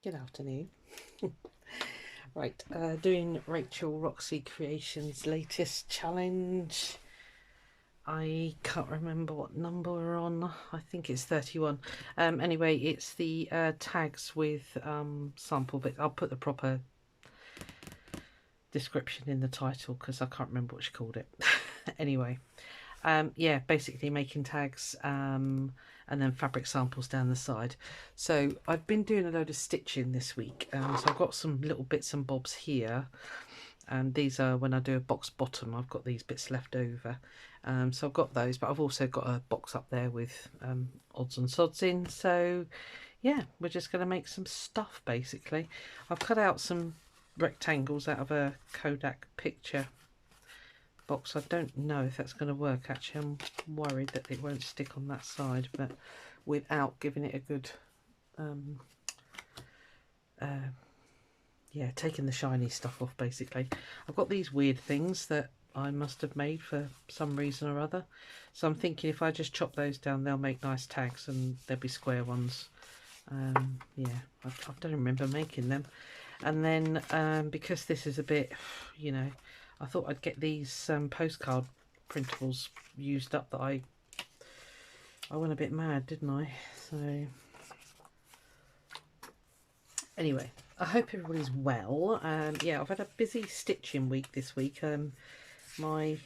Good afternoon. Right, doing Rachel Roxy Creations' latest challenge. I can't remember what number we're on. I think it's 31. Anyway, it's the tags with sample bits. I'll put the proper description in the title because I can't remember what she called it. Anyway, yeah, basically making tags and then fabric samples down the side. So I've been doing a load of stitching this week, so I've got some little bits and bobs here, and these are when I do a box bottom. I've got these bits left over, so I've got those, but I've also got a box up there with odds and sods in. So yeah, we're just going to make some stuff basically. I've cut out some rectangles out of a Kodak picture box. I don't know if that's going to work actually. I'm worried that it won't stick on that side, but without giving it a good yeah, taking the shiny stuff off basically. I've got these weird things that I must have made for some reason or other, so I'm thinking if I just chop those down they'll make nice tags and there'll be square ones. Yeah, I don't remember making them. And then because this is a bit, you know, I thought I'd get these postcard printables used up that I went a bit mad, didn't I? So anyway, I hope everybody's well. Yeah, I've had a busy stitching week this week. My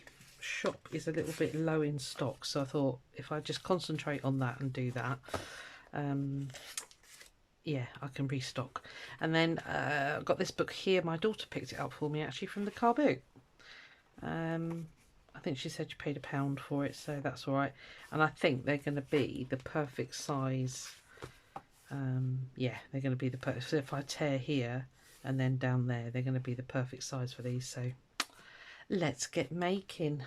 shop is a little bit low in stock, so I thought if I just concentrate on that and do that, yeah, I can restock. And then I've got this book here. My daughter picked it up for me actually from the car boot. I think she said she paid £1 for it, so that's all right. And I think they're going to be the perfect size. Yeah, they're going to be the perfect. So if I tear here and then down there, they're going to be the perfect size for these. So let's get making.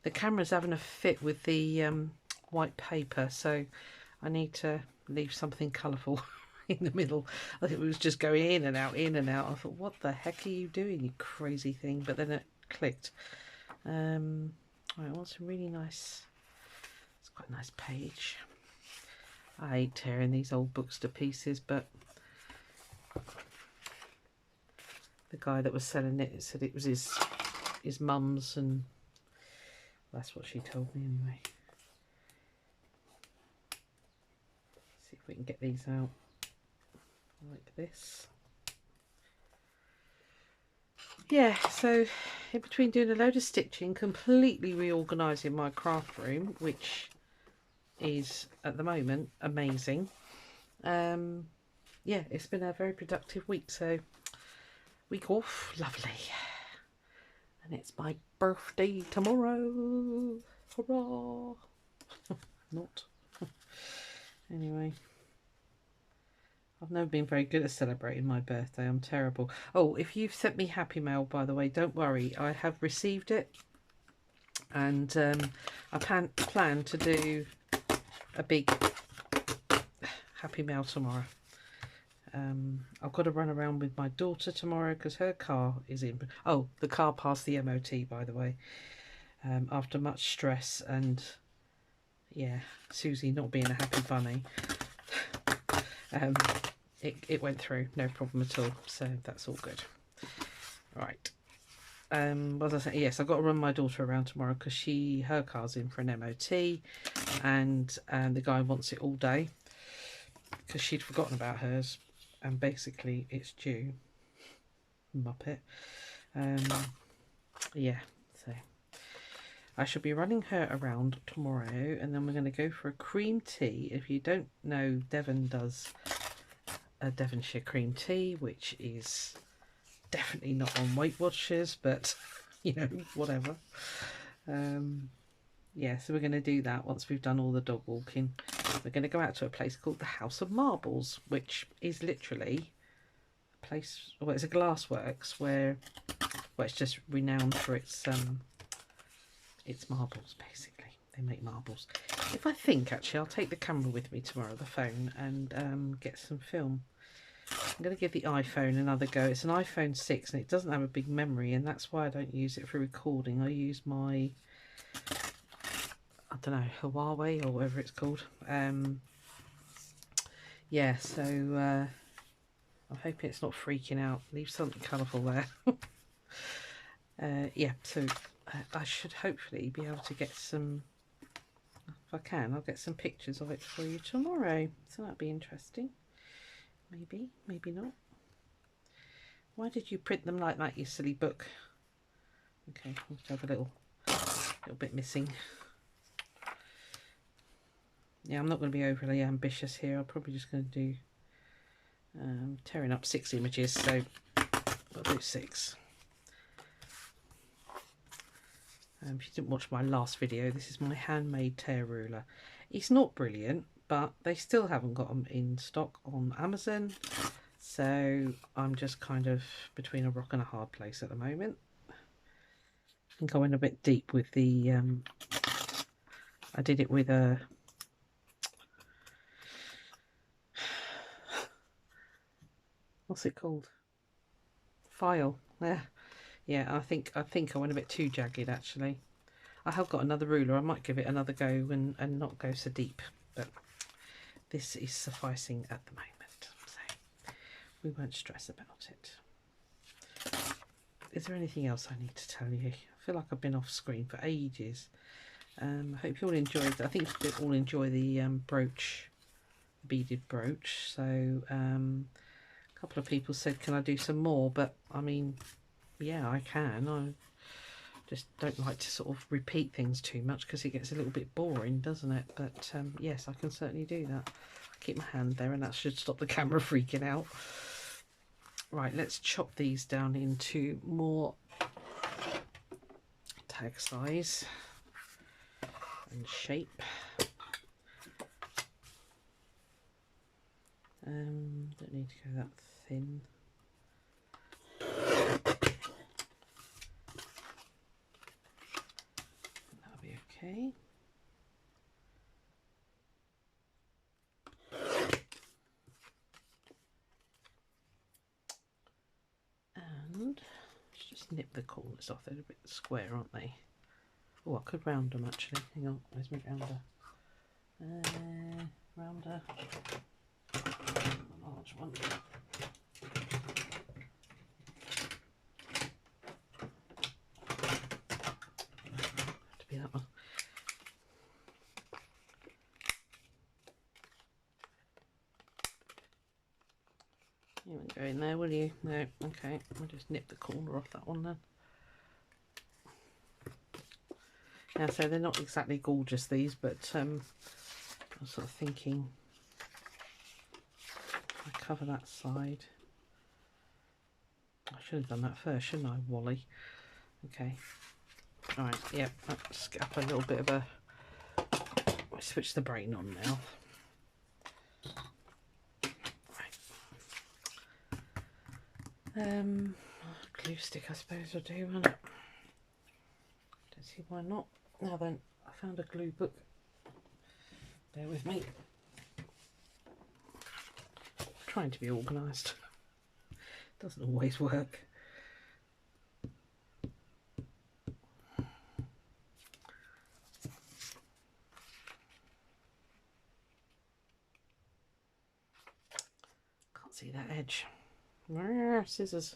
The camera's having a fit with the white paper, so I need to leave something colourful in the middle. I think it was just going in and out, in and out. I thought, what the heck are you doing, you crazy thing? But then it clicked. I want some really nice. It's quite a nice page. I hate tearing these old books to pieces, but the guy that was selling it said it was his mum's, and that's what she told me anyway. See if we can get these out like this. Yeah, so in between doing a load of stitching, completely reorganising my craft room, which is at the moment amazing. Yeah, it's been a very productive week, so week off, lovely. And it's my birthday tomorrow. Hurrah! Not. Anyway, I've never been very good at celebrating my birthday. I'm terrible. Oh, if you've sent me Happy Mail, by the way, don't worry. I have received it. And I plan to do a big Happy Mail tomorrow. I've got to run around with my daughter tomorrow because her car is in. Oh, the car passed the MOT, by the way, after much stress and yeah, Susie not being a happy bunny. It went through, no problem at all. So that's all good. Right. What was I saying? Yes, I've got to run my daughter around tomorrow because her car's in for an MOT, and the guy wants it all day because she'd forgotten about hers. And basically it's due. Muppet. Yeah, so I shall be running her around tomorrow, and then we're going to go for a cream tea. If you don't know, Devon does a Devonshire cream tea, which is definitely not on Weight Watchers, but you know, whatever. Yeah, so we're going to do that once we've done all the dog walking. We're going to go out to a place called the House of Marbles, which is literally a place, well, it's a glassworks where, well, it's just renowned for its marbles, basically. They make marbles. If I think, actually, I'll take the camera with me tomorrow, the phone, and get some film. I'm going to give the iPhone another go. It's an iPhone 6 and it doesn't have a big memory, and that's why I don't use it for recording. I use my, I don't know, Huawei or whatever it's called. Yeah, so I'm hoping it's not freaking out. Leave something colourful there. Yeah, so I should hopefully be able to get some, if I can, I'll get some pictures of it for you tomorrow. So that'd be interesting. Maybe, maybe not. Why did you print them like that, you silly book? Okay, we'll have a little bit missing. Yeah, I'm not going to be overly ambitious here. I'm probably just going to do tearing up 6 images, so I'll do 6. If you didn't watch my last video, this is my handmade tear ruler. It's not brilliant, but they still haven't got them in stock on Amazon, so I'm just kind of between a rock and a hard place at the moment. I think I went a bit deep with the I did it with a what's it called, file. Yeah, I think I went a bit too jagged actually. I have got another ruler. I might give it another go and not go so deep, but this is sufficing at the moment, so we won't stress about it. Is there anything else I need to tell you? I feel like I've been off screen for ages. I hope you all enjoyed. I think you all enjoy the brooch, beaded brooch. So a couple of people said, can I do some more? But I mean, yeah, I can. I just don't like to sort of repeat things too much because it gets a little bit boring, doesn't it? But yes, I can certainly do that. I'll keep my hand there, and that should stop the camera freaking out. Right, let's chop these down into more tag size and shape. Don't need to go that thin. That'll be okay. And let's just nip the corners off. They're a bit square, aren't they? Oh, I could round them actually. Hang on, where's my rounder? Rounder. A large one. Have to be that one. You won't go in there, will you? No. Okay, we'll just nip the corner off that one then. Yeah, so they're not exactly gorgeous, these, but I was sort of thinking I cover that side. I should have done that first, shouldn't I, Wally? Okay. Alright, yeah, let's get up a little bit of a... I'll switch the brain on now. Right. Glue stick, I suppose I'll do, won't it? Don't see why not. Now then, I found a glue book. Bear with me. I'm trying to be organised. Doesn't always work. Can't see that edge. Scissors.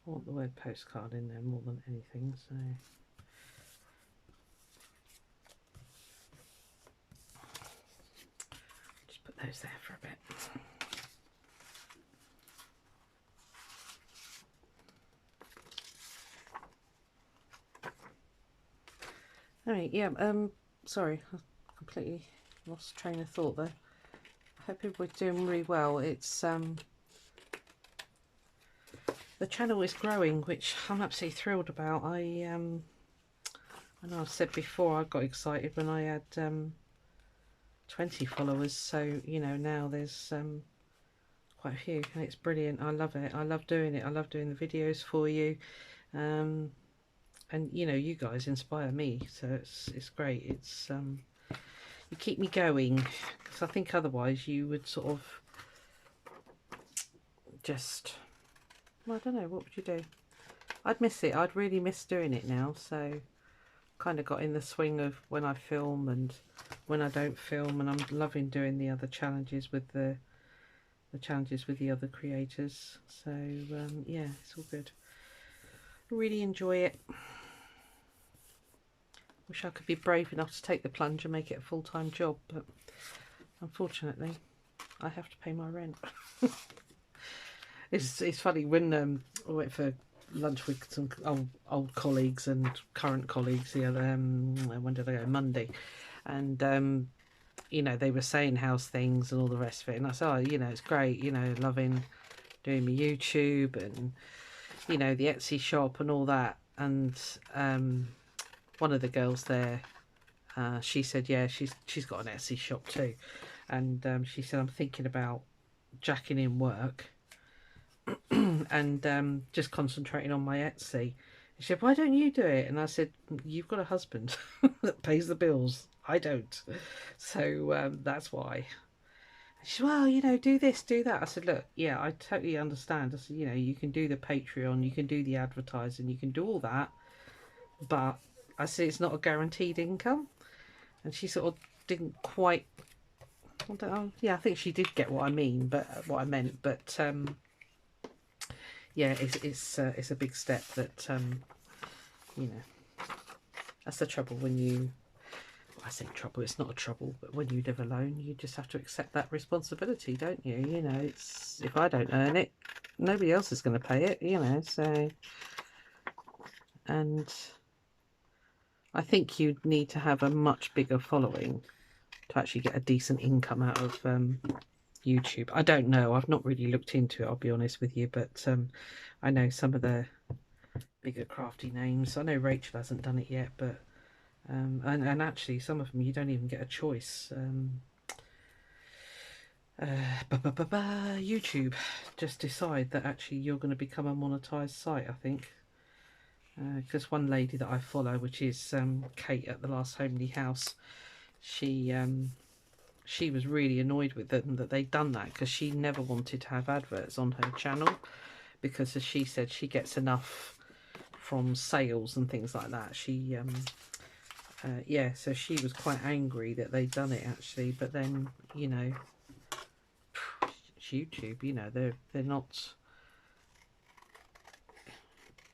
I want the word postcard in there more than anything, so just put those there for a bit. Alright, yeah, sorry, I completely lost train of thought there. I hope everybody's doing really well. It's the channel is growing, which I'm absolutely thrilled about. I know I've said before I got excited when I had 20 followers, so you know, now there's quite a few, and it's brilliant. I love it. I love doing it. I love doing the videos for you, and you know, you guys inspire me, so it's great. It's you keep me going, because I think otherwise you would sort of just Well, I don't know, what would you do? I'd miss it. I'd really miss doing it now. So kind of got in the swing of when I film and when I don't film, and I'm loving doing the other challenges with the challenges with the other creators. So yeah, it's all good. Really enjoy it. Wish I could be brave enough to take the plunge and make it a full-time job, but unfortunately I have to pay my rent. It's funny, when I went for lunch with some old colleagues and current colleagues the other when did I go? Monday, and you know, they were saying how's things and all the rest of it, and I said, oh, you know, it's great, you know, loving doing my YouTube and, you know, the Etsy shop and all that. And one of the girls there, she said, yeah, she's got an Etsy shop too, and she said, I'm thinking about jacking in work and just concentrating on my Etsy. She said, why don't you do it? And I said, you've got a husband that pays the bills. I don't. So that's why. She said, well, you know, do this, do that. I said, look, yeah, I totally understand. I said, you know, you can do the Patreon, you can do the advertising, you can do all that. But I said, it's not a guaranteed income. And she sort of didn't quite, I don't know, yeah, I think she did get what I mean, but what I meant. But yeah, it's a big step that, you know, that's the trouble when you, I say trouble, it's not a trouble, but when you live alone, you just have to accept that responsibility, don't you? You know, it's, if I don't earn it, nobody else is going to pay it, you know, so, and I think you need to have a much bigger following to actually get a decent income out of YouTube. I don't know, I've not really looked into it, I'll be honest with you, but I know some of the bigger crafty names. I know Rachel hasn't done it yet, but and actually some of them you don't even get a choice. YouTube just decide that actually you're going to become a monetized site, I think, because one lady that I follow, which is Kate at the Last Homely House, she was really annoyed with them that they'd done that, because she never wanted to have adverts on her channel, because as she said, she gets enough from sales and things like that. She yeah, so she was quite angry that they'd done it actually, but then, you know, it's YouTube, you know, they're not,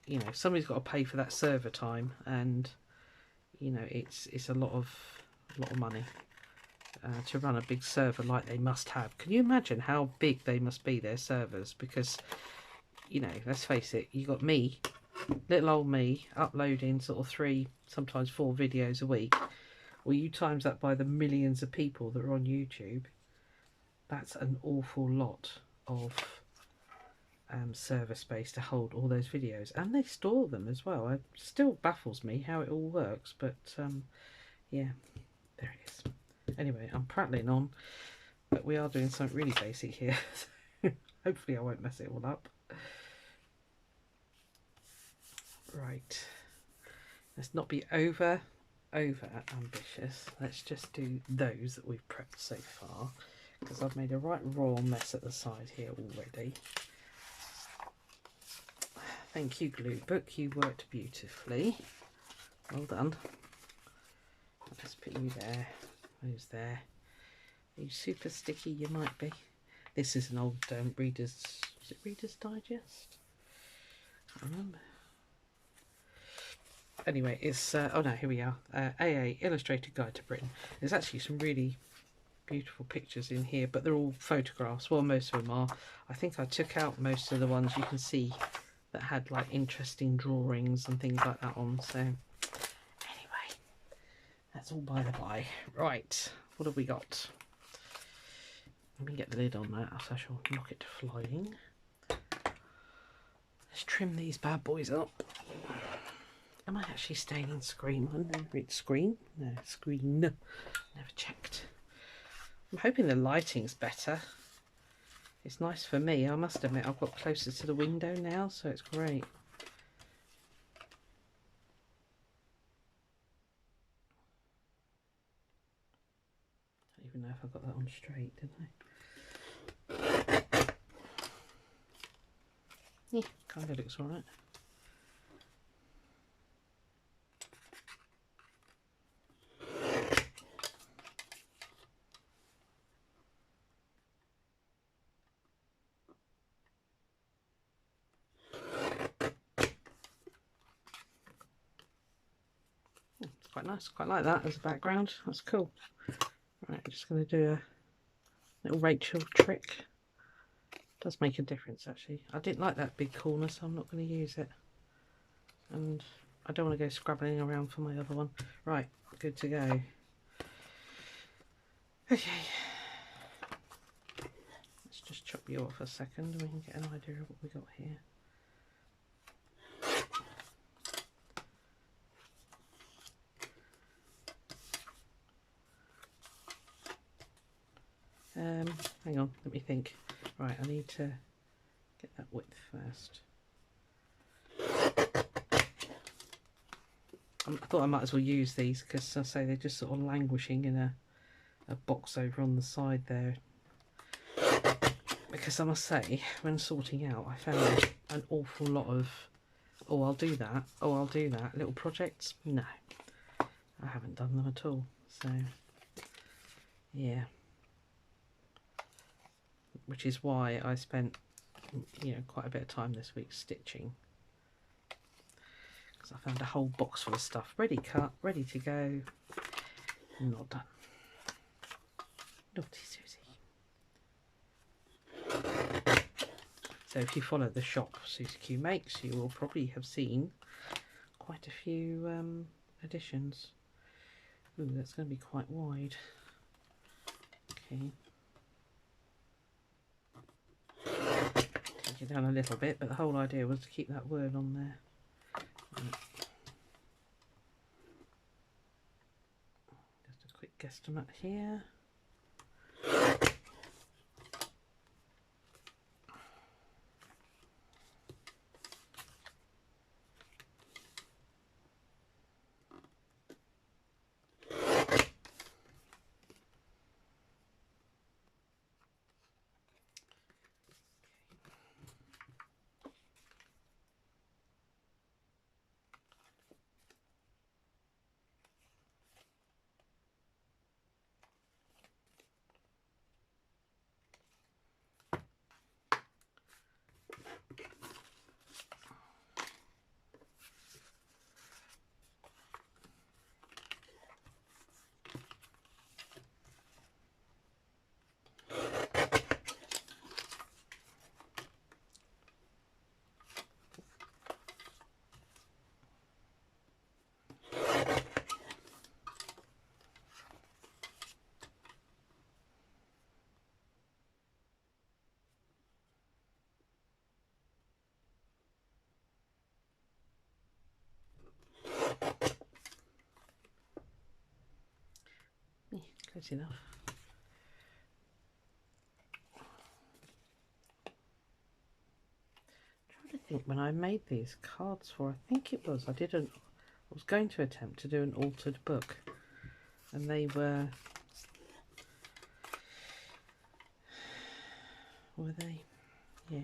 you know, somebody's got to pay for that server time, and you know, it's a lot of money to run a big server like they must have. Can you imagine how big they must be, their servers? Because, you know, let's face it, you got me, little old me, uploading sort of 3, sometimes 4 videos a week. Well, you times that by the millions of people that are on YouTube, that's an awful lot of server space to hold all those videos, and they store them as well. It still baffles me how it all works, but yeah, there it is. Anyway, I'm prattling on, but we are doing something really basic here. Hopefully I won't mess it all up. Right, let's not be over ambitious. Let's just do those that we've prepped so far, because I've made a right royal mess at the side here already. Thank you, glue book, you worked beautifully, well done. I'll just put you there. Who's there? Are you super sticky? You might be. This is an old Reader's, is it Reader's Digest? I can't remember. Anyway, it's oh no, here we are. AA Illustrated Guide to Britain. There's actually some really beautiful pictures in here, but they're all photographs. Well, most of them are. I think I took out most of the ones you can see that had like interesting drawings and things like that on. So anyway, that's all by the by. Right, what have we got? Let me get the lid on that, so I shall knock it to flying. Let's trim these bad boys up. Am I actually staying in screen? I never read screen. No, screen. Never checked. I'm hoping the lighting's better. It's nice for me, I must admit. I've got closer to the window now, so it's great. I don't even know if I got that on straight, did I? Yeah, kind of looks alright. It's quite nice, quite like that as a background. That's cool. Right, I'm just going to do a little Rachel trick. Does make a difference actually. I didn't like that big corner, so I'm not going to use it. And I don't want to go scrabbling around for my other one. Right, good to go. Okay. Let's just chop you off a second and we can get an idea of what we got here. Hang on, let me think. Right, I need to get that width first. I thought I might as well use these because I say they're just sort of languishing in a box over on the side there. Because I must say, when sorting out, I found an awful lot of, oh, I'll do that, oh, I'll do that, little projects. No, I haven't done them at all. So, yeah. Which is why I spent, you know, quite a bit of time this week stitching. Because I found a whole box full of stuff ready cut, ready to go. Not done. Naughty Susie. So if you follow the shop Susie Q makes, you will probably have seen quite a few additions. Ooh, that's going to be quite wide. Okay. Take it down a little bit, but the whole idea was to keep that word on there. Right. Just a quick guesstimate here. Yeah, close enough. I'm trying to think when I made these cards for, I think it was, I was going to attempt to do an altered book, and they were they? Yeah,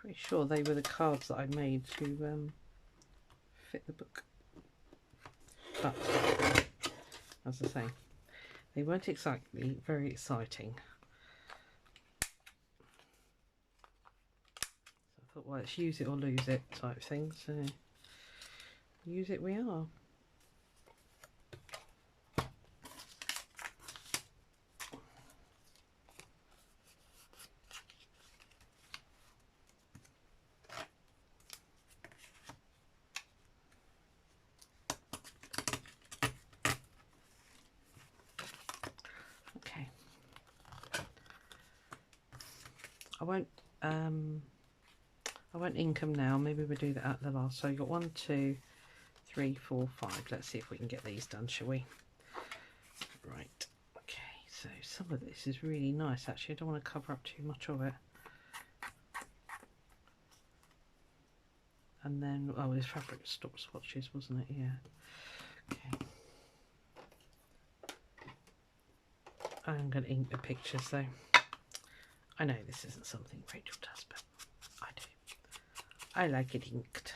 pretty sure they were the cards that I made to fit the book. But as I say, they weren't exactly very exciting. So I thought, well, let's use it or lose it type thing. So use it we are. Okay. I won't ink them now. Maybe we'll do that at the last. So you've got 1, 2, 3, 4, 5. Let's see if we can get these done, shall we? Right. Okay. So some of this is really nice. Actually, I don't want to cover up too much of it. And then, oh, this fabric stop swatches, wasn't it? Yeah. Okay. I'm going to ink the pictures though. I know this isn't something Rachel does, but I do. I like it inked.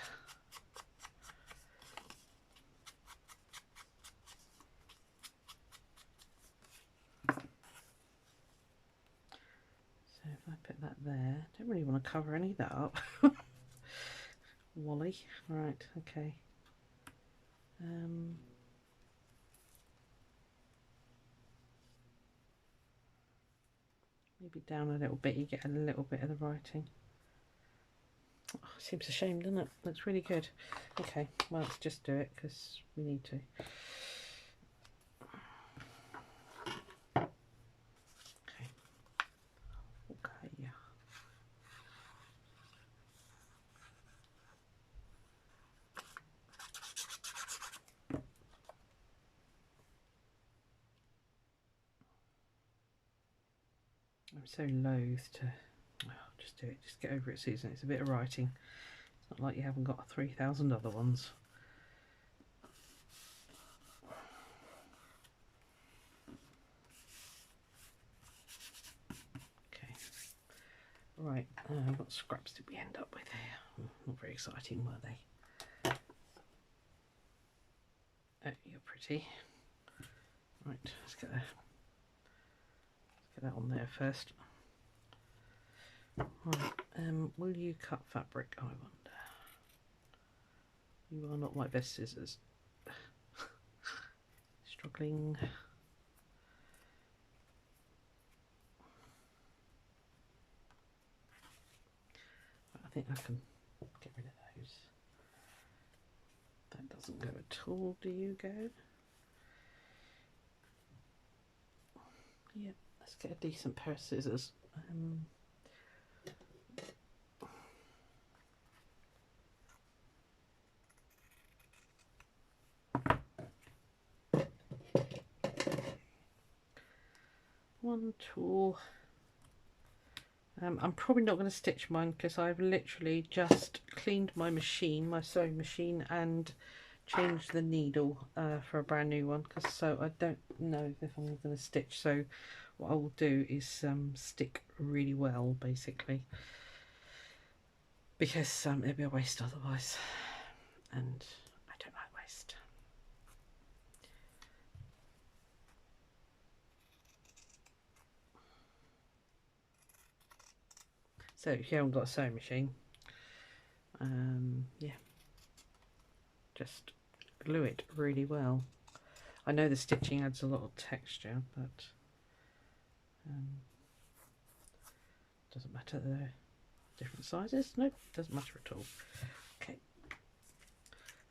So if I put that there, I don't really want to cover any of that up. Wally, right, okay. Maybe down a little bit, you get a little bit of the writing. Oh, seems a shame, doesn't it? Looks really good. Okay, well, let's just do it because we need to. Okay. Okay. I'm so loath to just do it, just get over it, Susan. It's a bit of writing. It's not like you haven't got 3,000 other ones. Okay, right, what scraps did we end up with here? Not very exciting, were they? Oh, you're pretty. Right, let's get that on there first. Right, will you cut fabric, I wonder? You are not my best scissors. Struggling. I think I can get rid of those. That doesn't go at all, do you go? Yeah, let's get a decent pair of scissors. One tool. I'm probably not going to stitch mine because I've literally just cleaned my machine, my sewing machine, and changed the needle for a brand new one. So I don't know if I'm going to stitch. So what I will do is stick really well, basically, because it'd be a waste otherwise, and I don't like waste. So if you haven't got a sewing machine, yeah, just glue it really well. I know the stitching adds a lot of texture, but doesn't matter, they're different sizes. Nope, doesn't matter at all. Okay,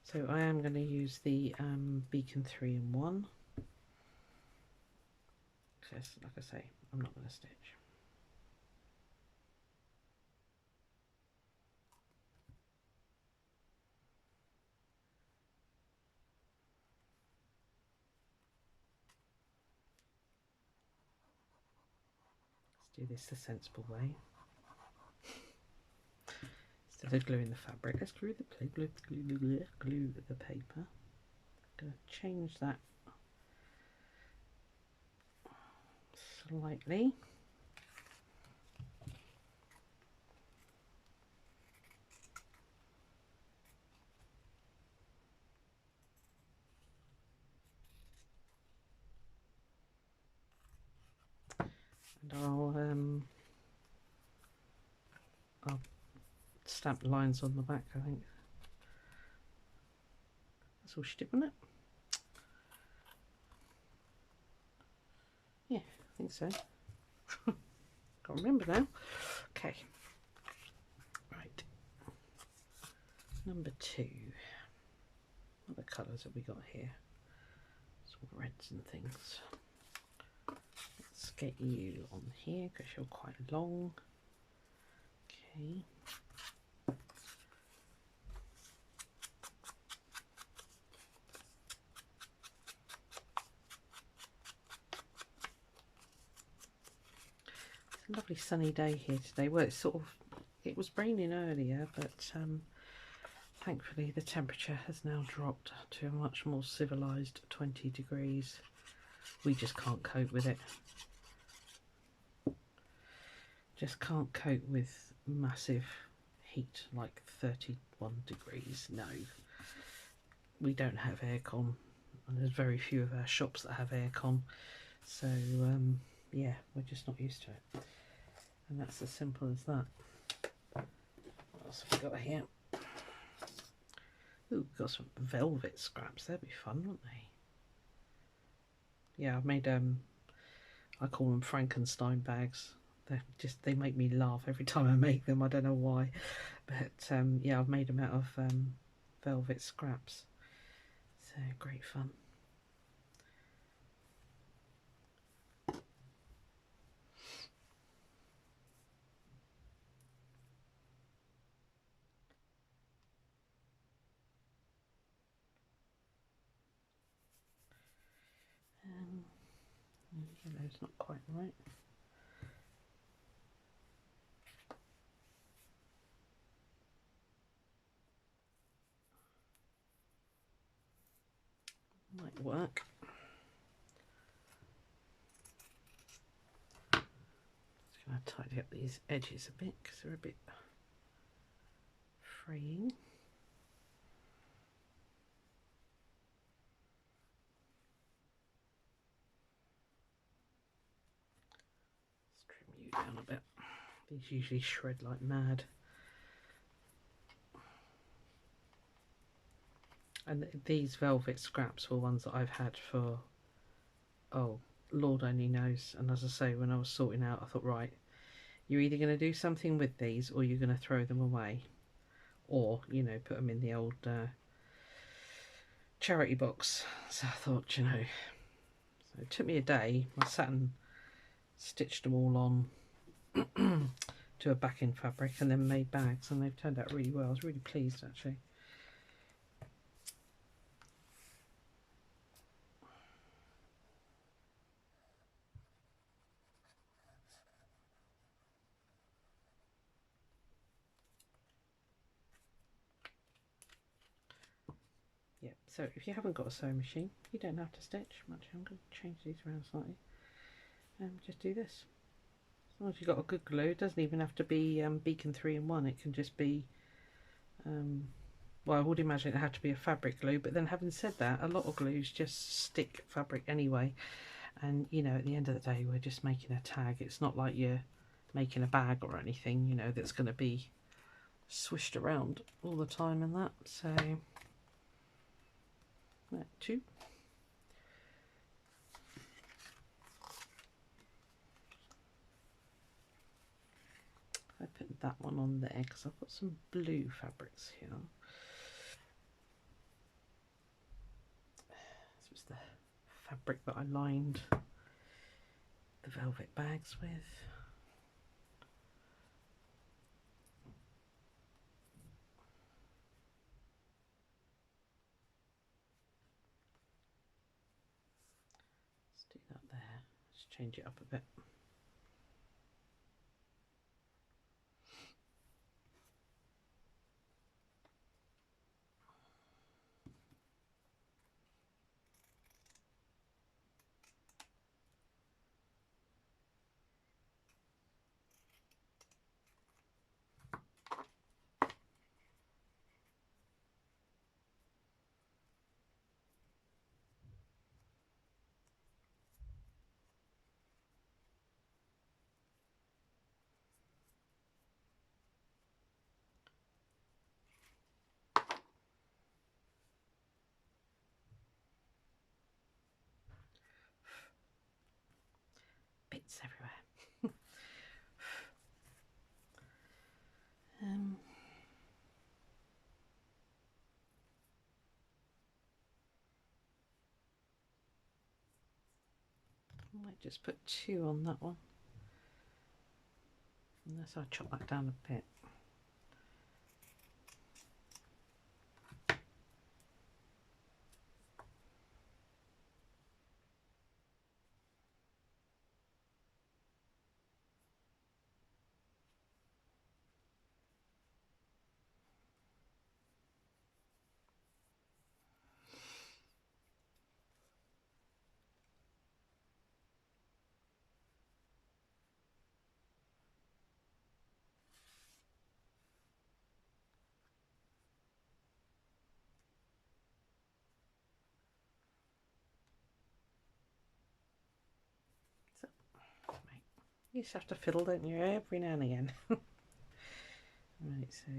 so I am going to use the Beacon 3-in-1 because, like I say, I'm not going to stitch. Let's do this the sensible way. Instead of gluing the fabric, let's glue the paper. I'm going to change that slightly. And I'll stamp lines on the back, I think. That's all she did, wasn't it? Yeah, I think so. Can't remember now. Okay. Right. Number 2. What other colours have we got here? Some reds and things. Let's get you on here because you're quite long. Okay. It's a lovely sunny day here today. Well, it's it was raining earlier, but thankfully the temperature has now dropped to a much more civilized 20 degrees. We just can't cope with it. Just can't cope with massive heat like 31 degrees. No, we don't have aircon, and there's very few of our shops that have aircon, so yeah, we're just not used to it, and that's as simple as that. What else have we got here? Ooh, we've got some velvet scraps. They'd be fun, wouldn't they? Yeah, I've made I call them Frankenstein bags. They make me laugh every time I make them. I don't know why, but yeah, I've made them out of velvet scraps. So great fun. Yellow's not quite right. Might work. Just going to tidy up these edges a bit because they're a bit fraying. Let's trim you down a bit. These usually shred like mad. And these velvet scraps were ones that I've had for, oh, Lord only knows. And as I say, when I was sorting out, I thought, right, you're either going to do something with these or you're going to throw them away. Or, you know, put them in the old charity box. So I thought, you know, so it took me a day. I sat and stitched them all on to a backing fabric and then made bags, and they've turned out really well. I was really pleased actually. Yeah, so if you haven't got a sewing machine, you don't have to stitch much. I'm going to change these around slightly. Just do this. As long as you've got a good glue, it doesn't even have to be Beacon 3-in-1. It can just be, well, I would imagine it had to be a fabric glue, but then having said that, a lot of glues just stick fabric anyway. And, you know, at the end of the day, we're just making a tag. It's not like you're making a bag or anything, you know, that's going to be swished around all the time and that. So, that too. I put that one on there because I've got some blue fabrics here. This was the fabric that I lined the velvet bags with. Let's do that there. Let's change it up a bit. Bits everywhere. I might just put 2 on that one, unless I chop that down a bit. You just have to fiddle, don't you, every now and again. Right, so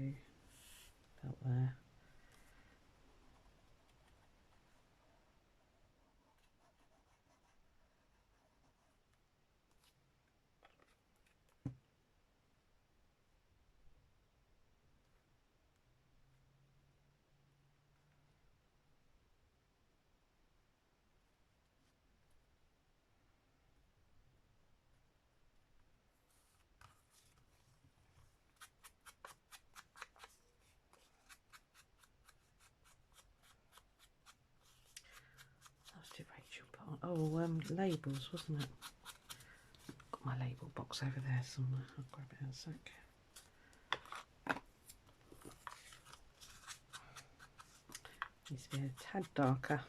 about there. Did Rachel put on? Oh, labels, wasn't it? Got my label box over there somewhere. I'll grab it in a sec. Needs to be a tad darker.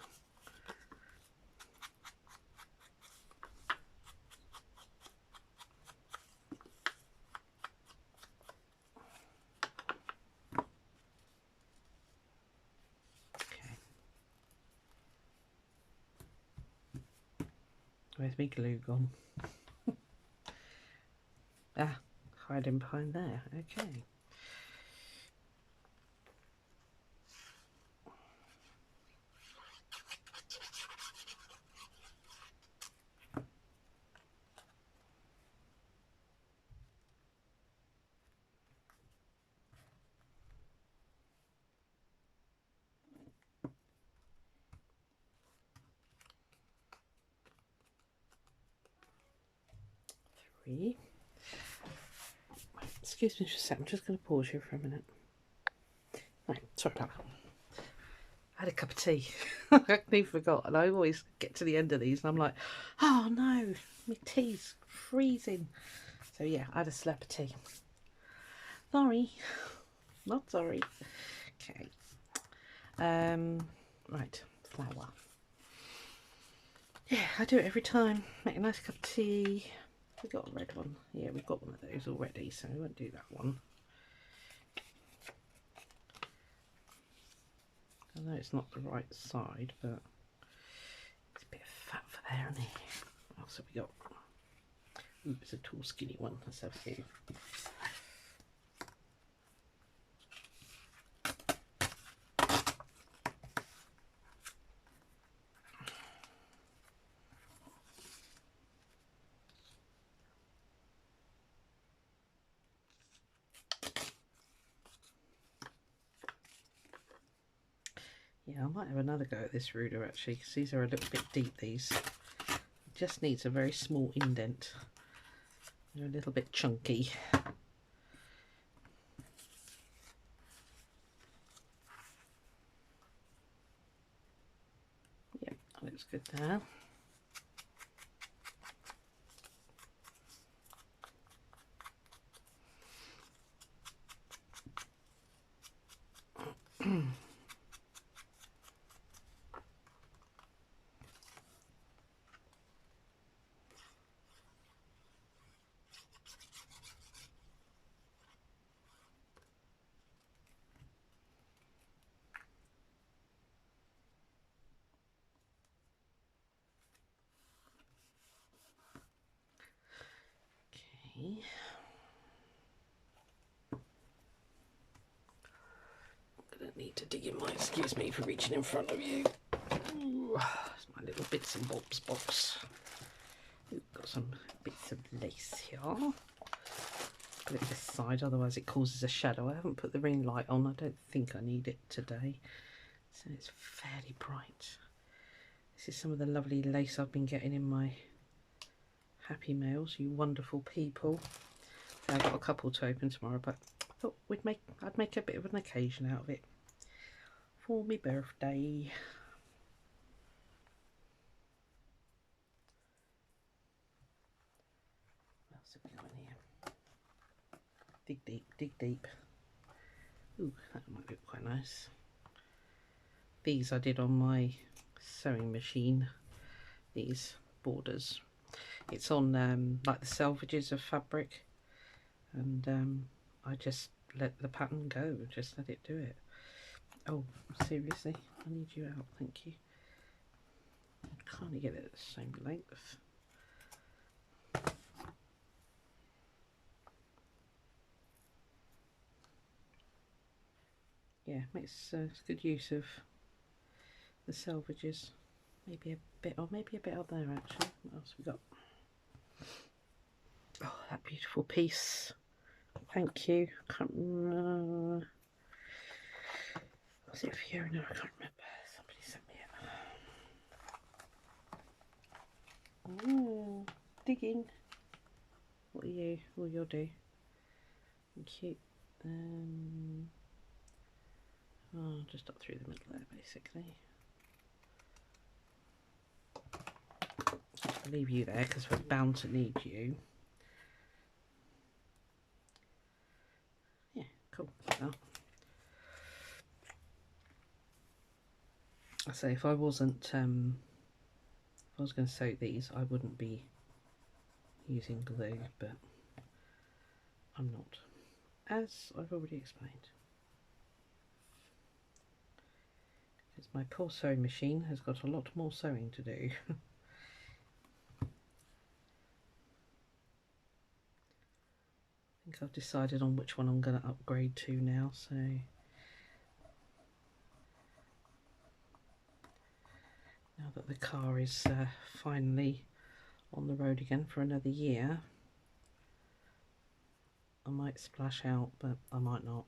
Okay. Where's my glue gone? Ah, hiding behind there. Okay. Three. Excuse me just a second, I'm just going to pause you for a minute. Right, sorry about that. I had a cup of tea. I completely forgot, and I always get to the end of these and I'm like, oh no, my tea's freezing. So yeah, I had a slurp of tea. Sorry, not sorry. Okay. Right, flour. Yeah, I do it every time. Make a nice cup of tea. We got a red one. Yeah, we've got one of those already, so we won't do that one. I know it's not the right side, but it's a bit of fat for there, isn't it? What else have we got? Ooh, it's a tall, skinny one. Let's have a few. Yeah, I might have another go at this ruler actually, because these are a little bit deep, these. It just needs a very small indent. They're a little bit chunky. Yep, that looks good now. Okay. Gonna need to dig in my, excuse me for reaching in front of you. Ooh, it's my little bits and bobs box. Ooh, got some bits of lace here. Put it this side, otherwise it causes a shadow. I haven't put the ring light on. I don't think I need it today, so it's fairly bright. This is some of the lovely lace I've been getting in my happy mails, you wonderful people. I've got a couple to open tomorrow, but I thought I'd make a bit of an occasion out of it for my birthday. What else have we got in here? Dig deep, dig deep. Ooh, that might look quite nice. These I did on my sewing machine, these borders. It's on like the selvages of fabric, and I just let the pattern go, just let it do it. Oh, seriously, I need you out, thank you. I can't get it at the same length. yeah, makes good use of the selvages. Maybe a bit, or maybe a bit up there actually. What else have we got? Oh, that beautiful piece. Thank you. Can't remember. Was it Fiona? I can't remember. Somebody sent me it. Oh, digging. What are you? What you'll do? Thank you. Oh, just up through the middle there, basically. I'll leave you there because we're bound to need you. Yeah, cool. Well, I say if I wasn't, if I was going to soak these, I wouldn't be using glue, but I'm not, as I've already explained. Because my poor sewing machine has got a lot more sewing to do. I think I've decided on which one I'm going to upgrade to now, so now that the car is finally on the road again for another year, I might splash out, but I might not.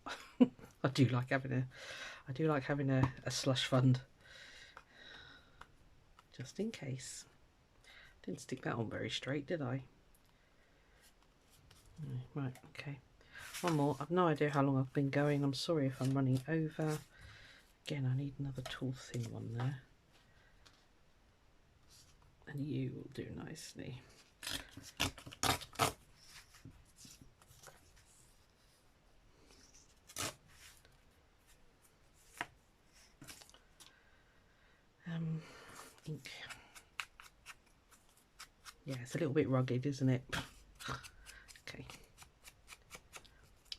I do like having a slush fund, just in case. Didn't stick that on very straight, did I? Right, okay. One more. I've no idea how long I've been going. I'm sorry if I'm running over. Again, I need another tall thin one there. And you will do nicely. Ink. Yeah, it's a little bit rugged, isn't it? Okay.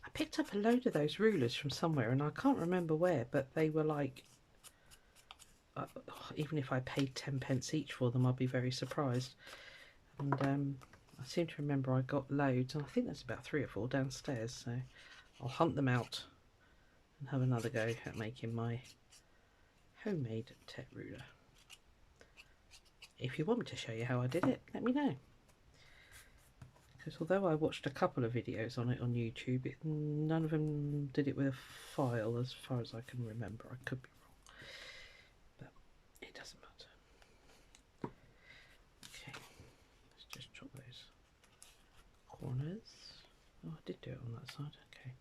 I picked up a load of those rulers from somewhere and I can't remember where, but they were like, even if I paid 10p each for them, I'd be very surprised. And I seem to remember I got loads, and I think there's about 3 or 4 downstairs, so I'll hunt them out and have another go at making my homemade tet ruler. If you want me to show you how I did it, let me know. Because although I watched a couple of videos on it on YouTube, none of them did it with a file as far as I can remember. I could be wrong, but it doesn't matter. Okay, let's just chop those corners. Oh, I did do it on that side, okay.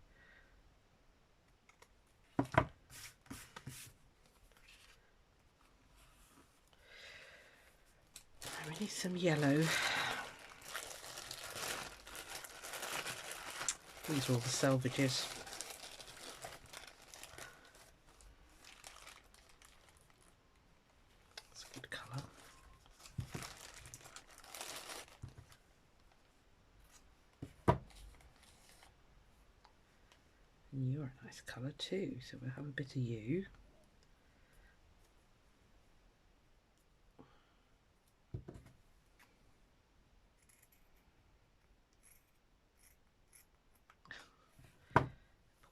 We need some yellow. These are all the selvages. It's a good colour. And you're a nice colour too, so we'll have a bit of you.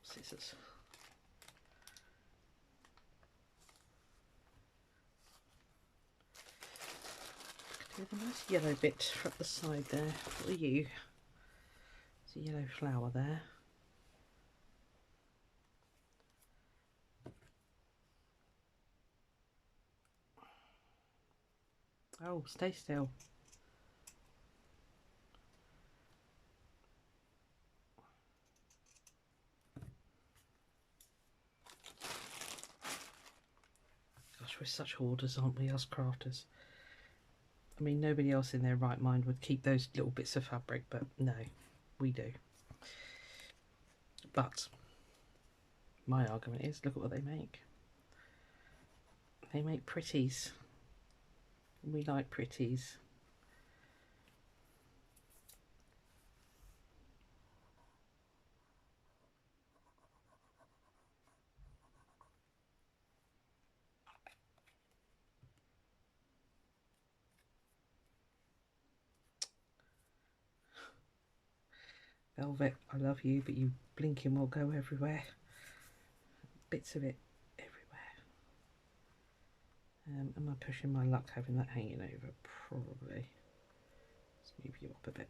Scissors. Do the nice yellow bit up the side there. What are you? There's a yellow flower there. Oh, stay still. Gosh, we're such hoarders, aren't we, us crafters? I mean, nobody else in their right mind would keep those little bits of fabric, but no, we do. But my argument is, look at what they make. They make pretties. We like pretties. Velvet, I love you, but you blinking will go everywhere. bits of it everywhere. Am I pushing my luck having that hanging over? Probably. Let's move you up a bit.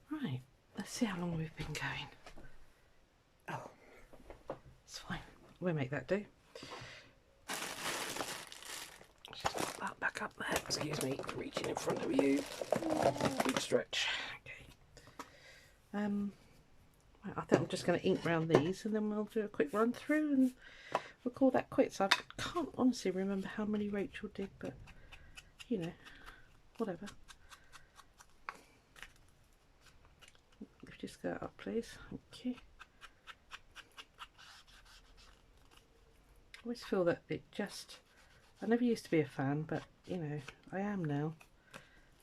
Right, let's see how long we've been going. Oh, it's fine. We'll make that do. Just put that back up there. Excuse me, reaching in front of you. Oh, big stretch. Okay. I think I'm just going to ink round these and then we'll do a quick run through and we'll call that quits. I can't honestly remember how many Rachel did, but you know, whatever. Lift your skirt up, please. Thank you. I always feel that it just, I never used to be a fan, but you know, I am now.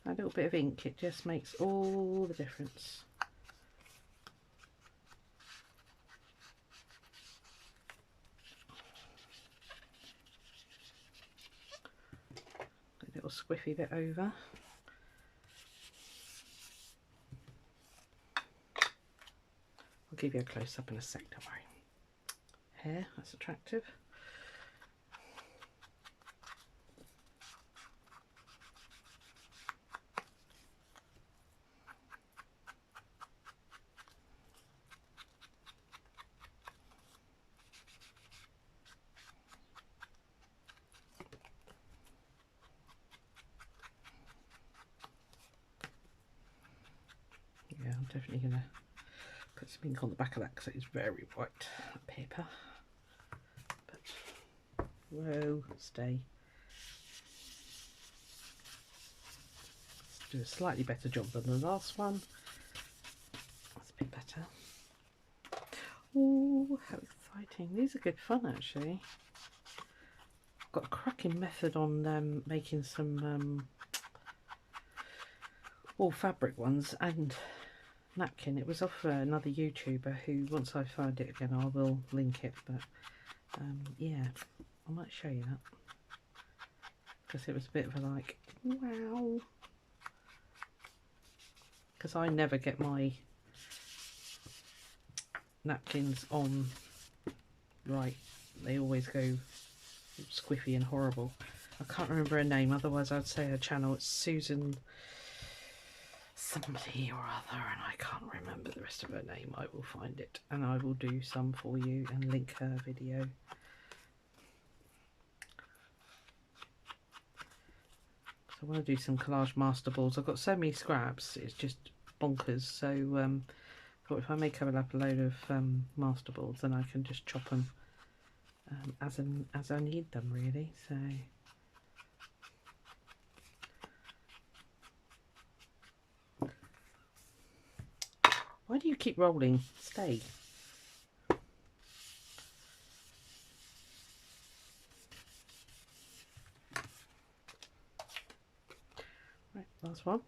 A little bit of ink, it just makes all the difference. A little squiffy bit over. I'll give you a close up in a sec, don't worry. Hair, that's attractive. Yeah, I'm definitely going to put some ink on the back of that because it is very white paper. But, whoa, stay. Let's do a slightly better job than the last one. That's a bit better. Oh, how exciting. These are good fun actually. I've got a cracking method on making some all fabric ones and napkin. It was off another YouTuber who, once I find it again, I will link it, but yeah, I might show you that because it was a bit of a like, wow, because I never get my napkins on right, they always go squiffy and horrible. I can't remember her name, otherwise I'd say her channel. It's Susan somebody or other, and I can't remember the rest of her name. I will find it and I will do some for you and link her video. So I want to do some collage master balls. I've got so many scraps, it's just bonkers. So I thought if I make up a load of master balls, then I can just chop them as I need them, really. So why do you keep rolling? Stay. Right, last one.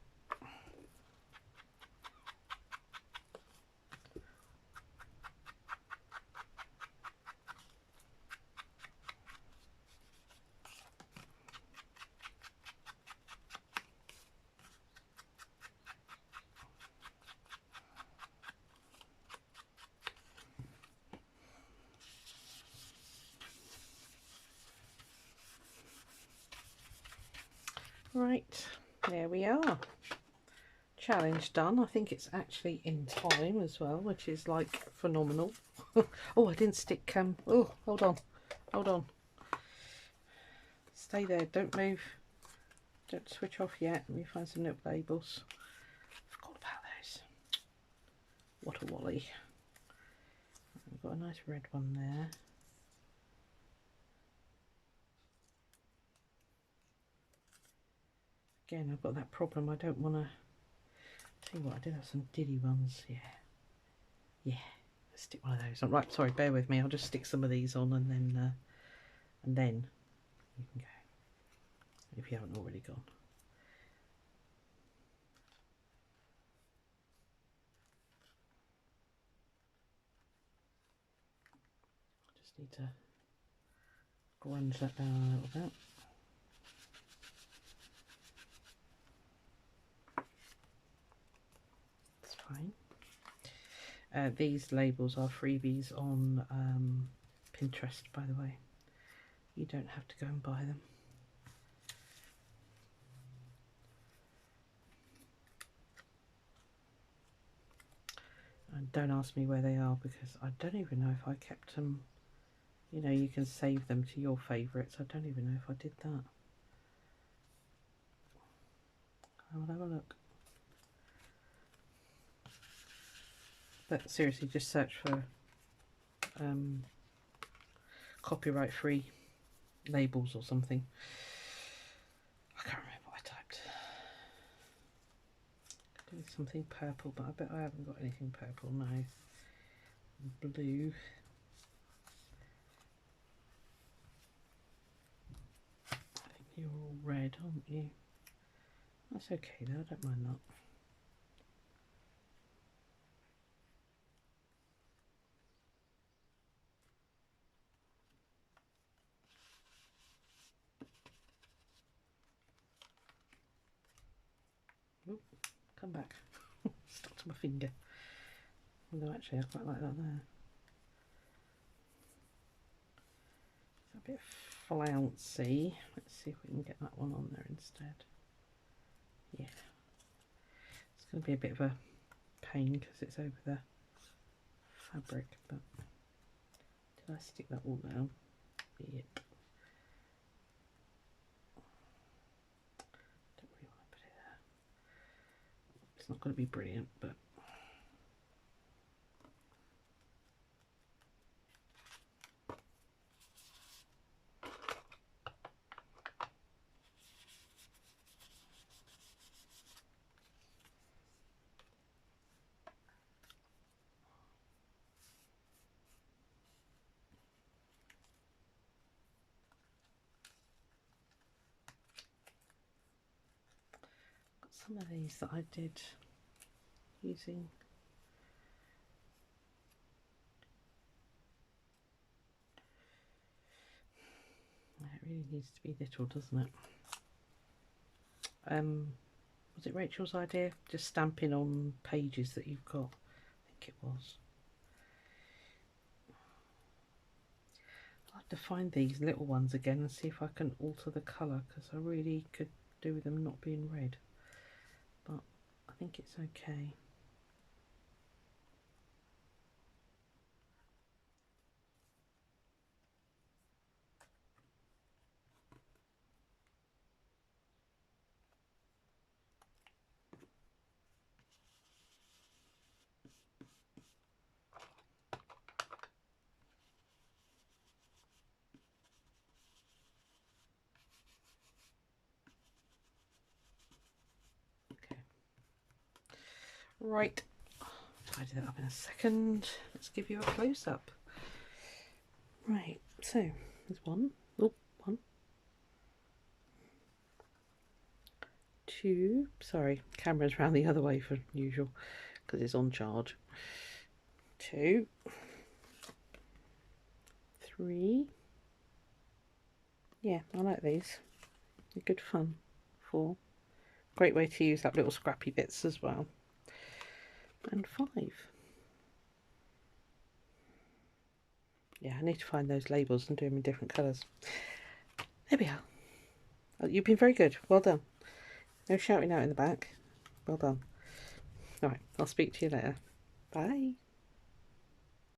Right, there we are. Challenge done. I think it's actually in time as well, which is like phenomenal. Oh, I didn't stick oh, hold on, stay there, don't move, don't switch off yet. Let me find some little labels. Forgot about those. What a wally. We've got a nice red one there. Again, I've got that problem, I don't want to. Tell you what, I did have some diddy ones. Yeah, let's stick one of those. Right, sorry, bear with me. I'll just stick some of these on and then you can go if you haven't already gone. Just need to grunge that down a little bit. Fine. These labels are freebies on Pinterest, by the way. You don't have to go and buy them. And don't ask me where they are, because I don't even know if I kept them. You know, you can save them to your favourites. I don't even know if I did that. I will have a look. But seriously, just search for copyright free labels or something. I can't remember what I typed. Do something purple, but I bet I haven't got anything purple now. Blue. I think you're all red, aren't you? That's okay though, I don't mind that. Oop, come back. Stuck to my finger. Although actually I quite like that there. It's a bit flouncy. Let's see if we can get that one on there instead. Yeah. It's going to be a bit of a pain because it's over the fabric, but did I stick that all down? Yep. Don't really want to put it there. It's not going to be brilliant, but some of these that I did using it really needs to be little, doesn't it? Was it Rachel's idea? Just stamping on pages that you've got? I think it was. I'll have to find these little ones again and see if I can alter the colour, because I really could do with them not being red. But I think it's okay. Right, I'll tidy that up in a second. Let's give you a close-up. Right, so there's one. Oh, one. Two. Sorry, camera's round the other way for usual because it's on charge. 2, 3. Yeah, I like these. They're good fun. 4. Great way to use up little scrappy bits as well. And 5. Yeah, I need to find those labels and do them in different colours. There we are. Oh, you've been very good. Well done. No shouting out in the back. Well done. Alright, I'll speak to you later. Bye.